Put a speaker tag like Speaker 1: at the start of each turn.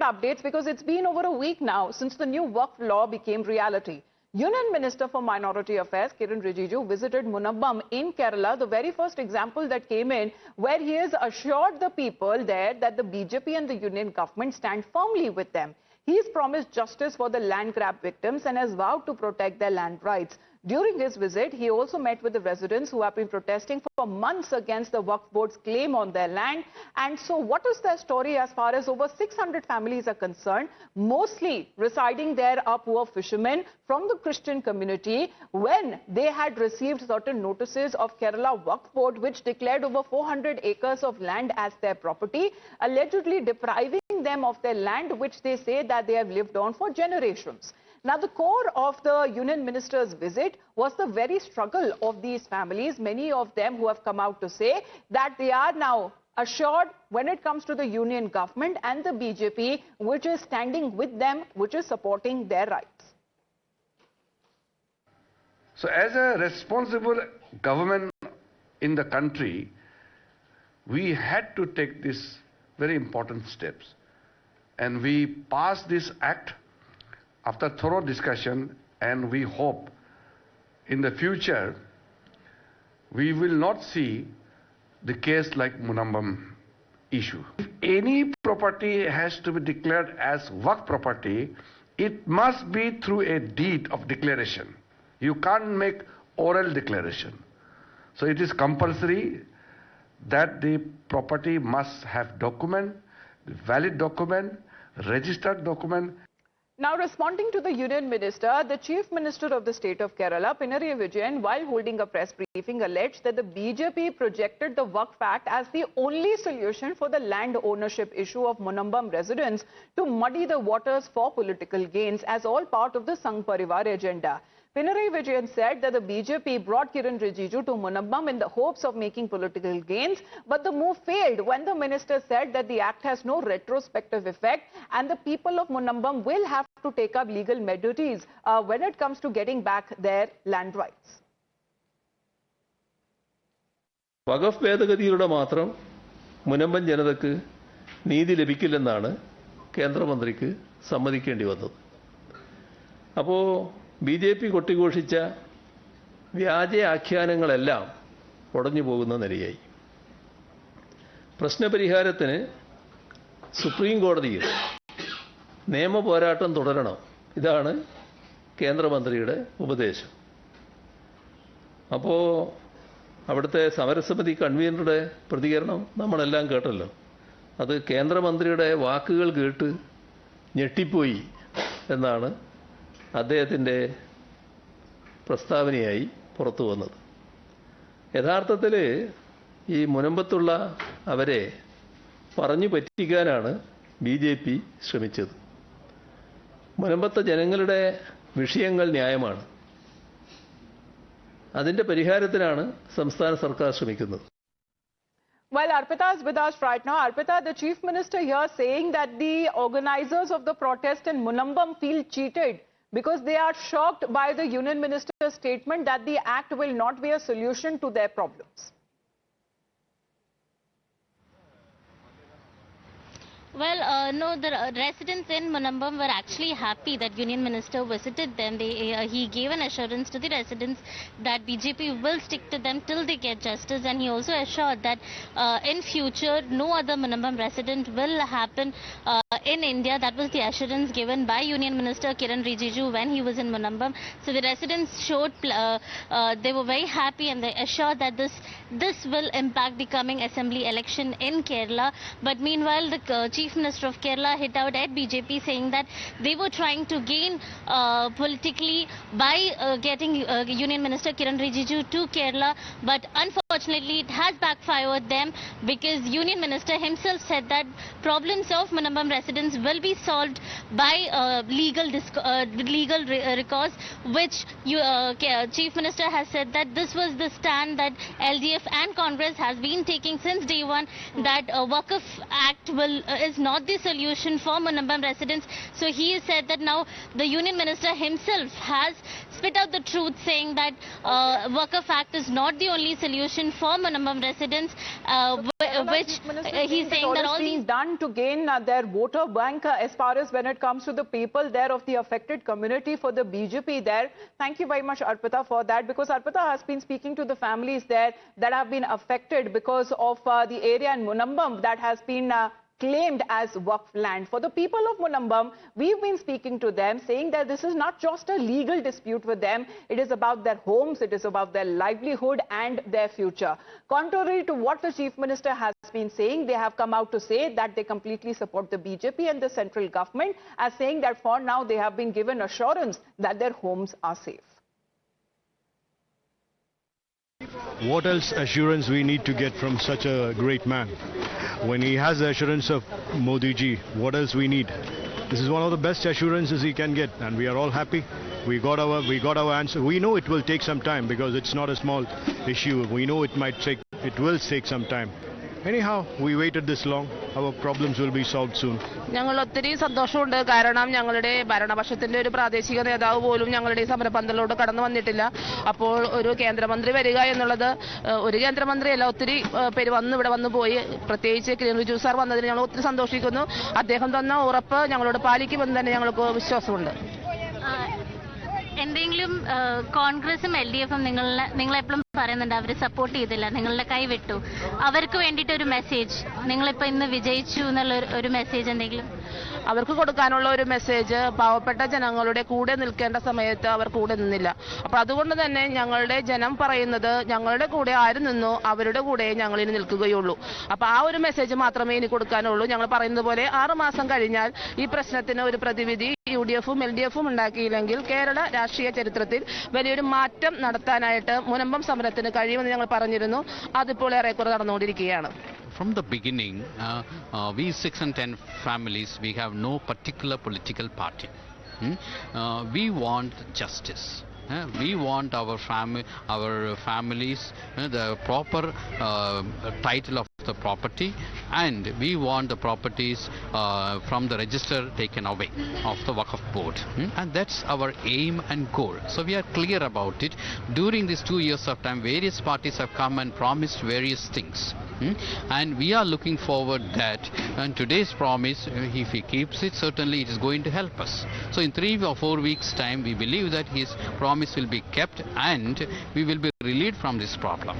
Speaker 1: unexpected updates because it's been over a week now since the new Waqf law became reality. Union Minister for Minority Affairs, Kiren Rijiju, visited Munabbam in Kerala, the very first example that came in, where he has assured the people there that the BJP and the union government stand firmly with them. He's promised justice for the land grab victims and has vowed to protect their land rights. During his visit, he also met with the residents who have been protesting for months against the Waqf Board's claim on their land. And so what is their story as far as over 600 families are concerned? Mostly residing there are poor fishermen from the Christian community when they had received certain notices of Kerala Waqf Board, which declared over 400 acres of land as their property, allegedly depriving them of their land, which they say that they have lived on for generations. Now, the core of the union minister's visit was the very struggle of these families, many of them who have come out to say that they are now assured when it comes to the union government and the BJP, which is standing with them, which is supporting their rights.
Speaker 2: So as a responsible government in the country, we had to take these very important steps. And we passed this act after thorough discussion, and we hope in the future we will not see the case like Munabbam issue. If any property has to be declared as Waqf property, it must be through a deed of declaration. You can't make oral declaration. So it is compulsory that the property must have document, valid document, registered document.
Speaker 1: Now, responding to the union minister, the chief minister of the state of Kerala, Pinarayi Vijayan, while holding a press briefing, alleged that the BJP projected the Waqf Act as the only solution for the land ownership issue of Munabbam residents to muddy the waters for political gains as all part of the Sangh Parivar agenda. Pinarayi Vijayan said that the BJP brought Kiren Rijiju to Munabbam in the hopes of making political gains, but the move failed when the minister said that the act has no retrospective effect and the people of Munabbam will have to take up legal remedies when it comes to getting back their land rights.
Speaker 3: വഖഫ് ഭേദഗതിയുടെ മാത്രം മുനമ്പം ജനതയ്ക്ക് നീതി ലഭിക്കില്ലെന്നാണ് കേന്ദ്രമന്ത്രിക്ക് സമ്മതിക്കേണ്ടി വന്നത്. അപ്പോൾ BJP കൊട്ടിഘോഷിച്ച വ്യാജ ആഖ്യാനങ്ങളെല്ലാം ഉടഞ്ഞു പോകുന്ന നിലയായി. പ്രശ്നപരിഹാരത്തിന് supreme കോടതിയിൽ നിയമപോരാട്ടം തുടരണം. ഇതാണ് കേന്ദ്രമന്ത്രിയുടെ ഉപദേശം. അപ്പോൾ അവിടുത്തെ സമരസമിതി കൺവീനറുടെ പ്രതികരണം നമ്മളെല്ലാം കേട്ടല്ലോ. അത് കേന്ദ്രമന്ത്രിയുടെ വാക്കുകൾ കേട്ട് ഞെട്ടിപ്പോയി എന്നാണ് അദ്ദേഹത്തിൻ്റെ പ്രസ്താവനയായി പുറത്തു വന്നത്. യഥാർത്ഥത്തിൽ ഈ മുനമ്പത്തുള്ള അവരെ പറഞ്ഞു പറ്റിക്കാനാണ് BJP ശ്രമിച്ചത്. മുനമ്പത്തെ ജനങ്ങളുടെ വിഷയങ്ങൾ ന്യായമാണ്. അതിൻ്റെ പരിഹാരത്തിനാണ് സംസ്ഥാന സർക്കാർ ശ്രമിക്കുന്നത്.
Speaker 1: Well, Arpita is with us right now. Arpita, the chief minister here saying that the organizers of the protest in Munabbam feel cheated because they are shocked by the union minister's statement that the act will not be a solution to their problems.
Speaker 4: Well, no, the residents in Munabbam were actually happy that Union Minister visited them. He gave an assurance to the residents that BJP will stick to them till they get justice, and he also assured that in future no other Munabbam resident will happen in India. That was the assurance given by Union Minister Kiren Rijiju when he was in Munabbam. So the residents showed they were very happy, and they assured that this will impact the coming assembly election in Kerala. But meanwhile, the Chief Minister of Kerala hit out at BJP, saying that they were trying to gain politically by getting Union Minister Kiren Rijiju to Kerala, but unfortunately it has backfired them because Union Minister himself said that problems of Munabbam residents will be solved by legal recourse, which Chief Minister has said that this was the stand that LDF and Congress has been taking since day one, that Waqf Act is not the solution for Munambam residents. So he has said that now the Union Minister himself has spit out the truth, saying that Waqf Act is not the only solution for Munambam residents, which he's saying that all
Speaker 1: is being
Speaker 4: these
Speaker 1: done to gain their voter bank as far as when it comes to the people there of the affected community for the BJP there. Thank you very much, Arpita, for that, because Arpita has been speaking to the families there that have been affected because of the area in Munambam that has been claimed as Waqf land. For the people of Munambam, we've been speaking to them, saying that this is not just a legal dispute with them, it is about their homes, it is about their livelihood and their future. Contrary to what the Chief Minister has been saying, they have come out to say that they completely support the BJP and the central government, as saying that for now they have been given assurance that their homes are safe.
Speaker 5: What else assurance we need to get from such a great man? When he has the assurance of Modi ji, what else we need? This is one of the best assurances he can get, and we are all happy. We got our answer. We know it will take some time because it's not a small issue. We know it will take some time. Anyhow, we waited this long. Our problems will be solved soon.
Speaker 6: ഞങ്ങൾ ഒത്തിരി സന്തോഷമുണ്ട്. കാരണം ഞങ്ങളുടെ ഭരണപക്ഷത്തിന്റെ ഒരു പ്രാദേശിക നേതാവ് പോലും ഞങ്ങളുടെ സമരപന്തലിലോട്ട് കടന്നു വന്നിട്ടില്ല. അപ്പോൾ ഒരു കേന്ദ്രമന്ത്രി വരിക എന്നുള്ളത്, ഒരു കേന്ദ്രമന്ത്രിയല്ല, ഒത്തിരി പേര് ഇവിടെ വന്നു പോയി. പ്രത്യേകിച്ച് കിരൺ റിജിജു സാർ വന്നതിന് ഞങ്ങൾ ഒത്തിരി സന്തോഷിക്കുന്നു. അദ്ദേഹം തന്ന ഉറപ്പ് ഞങ്ങളോട് പാലിക്കുമെന്ന് തന്നെ ഞങ്ങൾക്ക് വിശ്വാസമുണ്ട്.
Speaker 4: എന്തെങ്കിലും കോൺഗ്രസും LDFും നിങ്ങളെപ്പോഴും പറയുന്നുണ്ട് അവർ സപ്പോർട്ട് ചെയ്തില്ല, നിങ്ങളുടെ കൈ വിട്ടു, അവർക്ക് വേണ്ടിയിട്ട് ഒരു മെസ്സേജ്, നിങ്ങളിപ്പോൾ ഇന്ന് വിജയിച്ചു എന്നുള്ള ഒരു മെസ്സേജ് എന്തെങ്കിലും
Speaker 6: അവർക്ക് കൊടുക്കാനുള്ള ഒരു മെസ്സേജ്, പാവപ്പെട്ട ജനങ്ങളുടെ കൂടെ നിൽക്കേണ്ട സമയത്ത് അവർ കൂടെ നിന്നില്ല. അപ്പോൾ അതുകൊണ്ട് തന്നെ ഞങ്ങളുടെ ജനം പറയുന്നത് ഞങ്ങളുടെ കൂടെ ആര് നിന്നോ അവരുടെ കൂടെ ഞങ്ങൾ ഇനി നിൽക്കുകയുള്ളൂ. അപ്പോൾ ആ ഒരു മെസ്സേജ് മാത്രമേ ഇനി കൊടുക്കാനുള്ളൂ. ഞങ്ങൾ പറയുന്നത് പോലെ 6 മാസം കഴിഞ്ഞാൽ ഈ പ്രശ്നത്തിന് ഒരു പ്രതിവിധി UDFും LDFും ഉണ്ടാക്കിയില്ലെങ്കിൽ കേരള രാഷ്ട്രീയ ചരിത്രത്തിൽ വലിയൊരു മാറ്റം നടത്താനായിട്ട് മുനമ്പം സമരത്തിന് കഴിയുമെന്ന് ഞങ്ങൾ പറഞ്ഞിരുന്നു. അതിപ്പോൾ ഏറെക്കുറെ നടന്നുകൊണ്ടിരിക്കുകയാണ്.
Speaker 7: From the beginning, we 6 and 10 families, we have no particular political party. We want justice. We want our families the proper title of the property, and we want the properties from the register taken away of the Waqf board, and that's our aim and goal. So we are clear about it. During these 2 years of time, various parties have come and promised various things, and we are looking forward that, and today's promise, if he keeps it, certainly it is going to help us. So in 3 or 4 weeks time, we believe that his promise will be kept and we will be relieved from this problem.